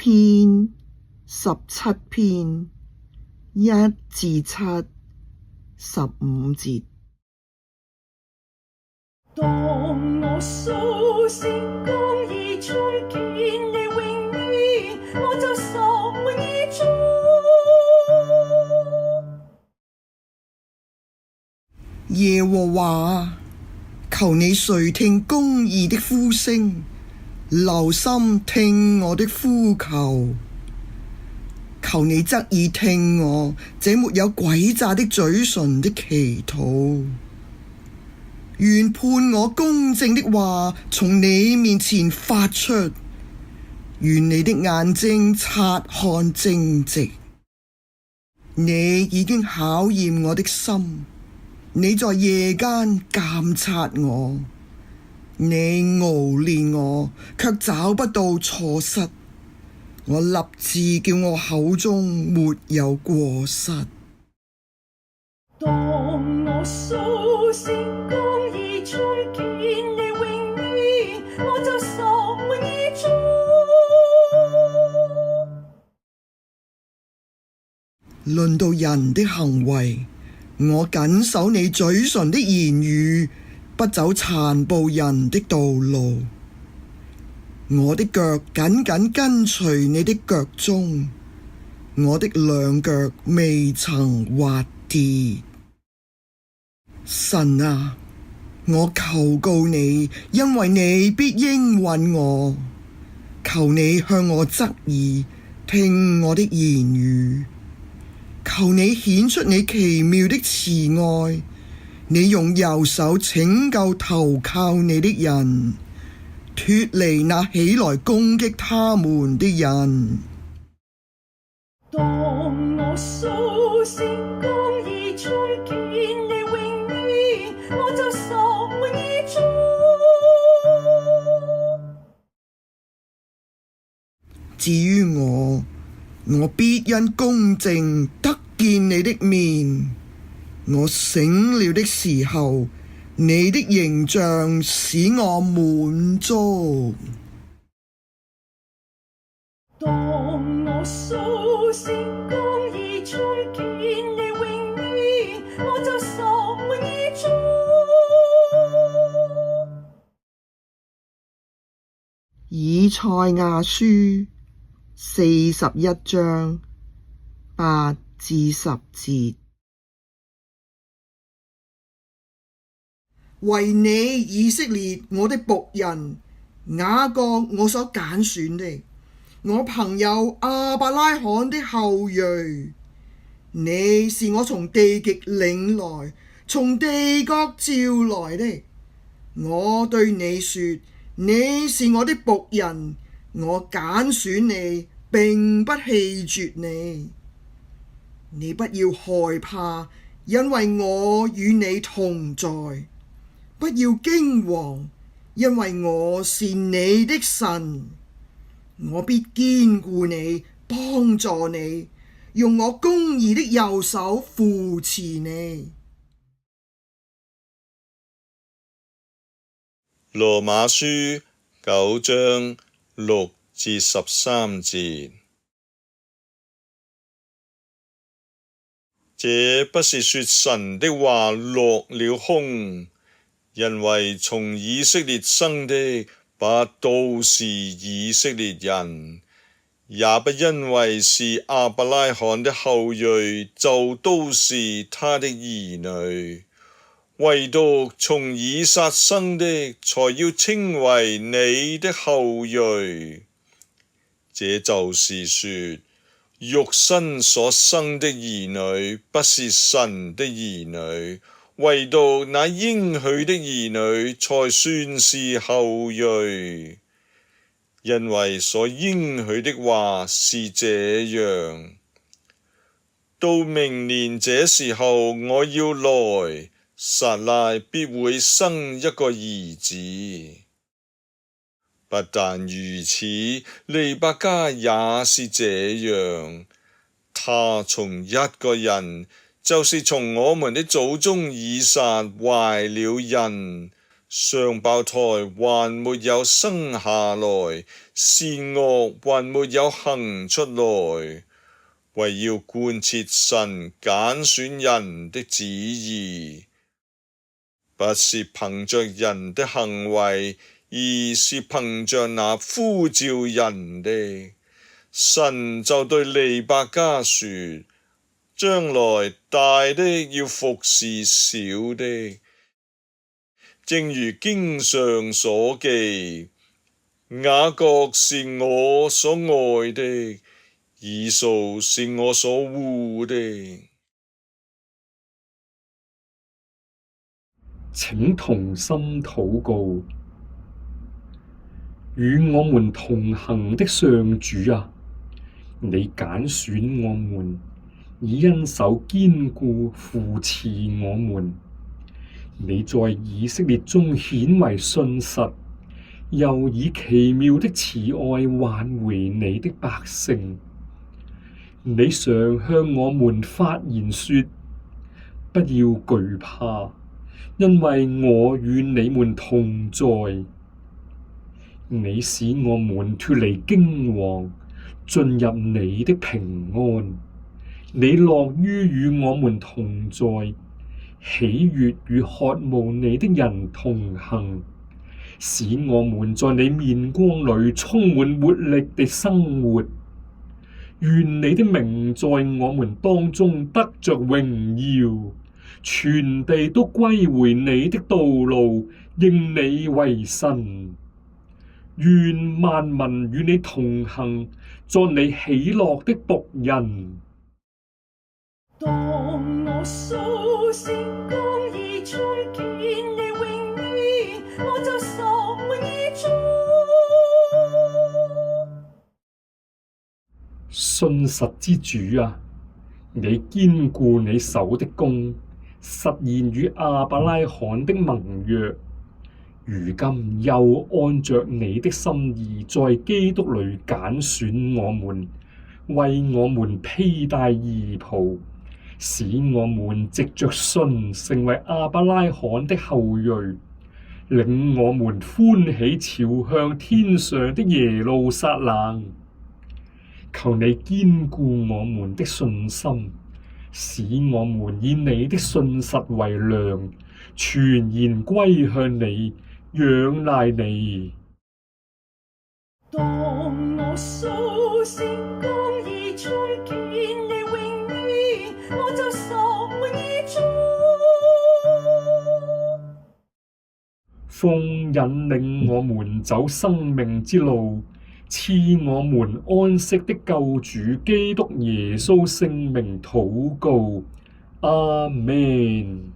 篇17篇1至7 15節。當我蘇醒公義再見你榮面，我就十滿意足。耶和華，求你垂聽公義的呼聲，留心聽我的呼求。求你側耳聽我這沒有詭詐的嘴唇的祈禱。願判我公正的話從你面前發出，願你的眼睛察看正直。你已經考驗我的心，你在夜間監察我，你熬練我，卻找不到錯失。我立志叫我口中沒有過失。當我蘇醒公義再見你榮面，我就十滿意足。論到人的行為，我謹守你嘴唇的言語，不走殘暴人的道路。我的腳緊緊跟隨你的腳蹤，我的兩腳未曾滑跌。神啊，我求告你，因為你必應允我。求你向我側耳，聽我的言語。求你顯出你奇妙的慈愛，你用右手拯救投靠你的人，脫離那起來攻擊他們的人。當我蘇醒公義再見你榮面，我就十滿意足。至於我必因公正得見你的面。我醒了的時候，你的形象使我滿足。當我蘇醒公義再見你榮面，我就十滿意足。以賽亞書41章8至10節。為你以色列我的僕人，雅各我所揀選的，我朋友亞伯拉罕的後裔，你是我從地極領來，從地國召來的。我對你說，你是我的僕人，我揀選你，並不棄絕你。你不要害怕，因為我與你同在。不要驚惶，因為我是你的神。我必堅固你，幫助你，用我公義的右手扶持你。羅馬書9章6至13節。這不是說神的話落了空，因為從以色列生的不都是以色列人，也不因為是亞伯拉罕的後裔就都是他的兒女，唯獨從以撒生的才要稱為你的後裔。這就是說，肉身所生的兒女不是神的兒女，唯獨那應許的兒女才算是後裔。因為所應許的話是這樣：到明年這時候我要來，撒拉必會生一個兒子。不但如此，利百加也是這樣。他從一個人，就是從我們的祖宗以撒懷了孕，雙胞胎還沒有生下來，善惡還沒有行出來，為要貫徹神揀選人的旨意，不是憑着人的行為，而是憑着那呼召人的。神就對利百加說：將來大的要服侍小的，正如經上所記，雅各是我所愛的，以掃是我所惡的。請同心禱告。與我們同行的上主啊，你揀選我們，以恩手堅固扶持我們。你在以色列中顯為信實，又以奇妙的慈愛挽回你的百姓。你常向我們發言說：不要懼怕，因為我與你們同在。你使我們脫離驚惶，進入你的平安。你樂於與我們同在，喜悅與渴慕你的人同行，使我們在你面光裏充滿活力地生活。願你的名在我們當中得着榮耀，全地都歸回你的道路，認你為神。願萬民與你同行，作你喜樂的僕人。當我數算公義，再見你永遠，我就心意足。信實之主啊，你堅固你手的工，實現與亞伯拉罕的盟約。如今又按着你的心意，在基督裏揀選我們，為我們披戴義袍，使我們藉着信成為亞伯拉罕的後裔，領我們歡喜朝向天上的耶路撒冷。求你堅固我們的信心，使我們以你的信實為糧，全然歸向你，仰賴你。當我數算公義，再見你永遠，我就心意足。奉引領我們走生命之路，賜我們安息的救主基督耶穌聖名禱告，阿們。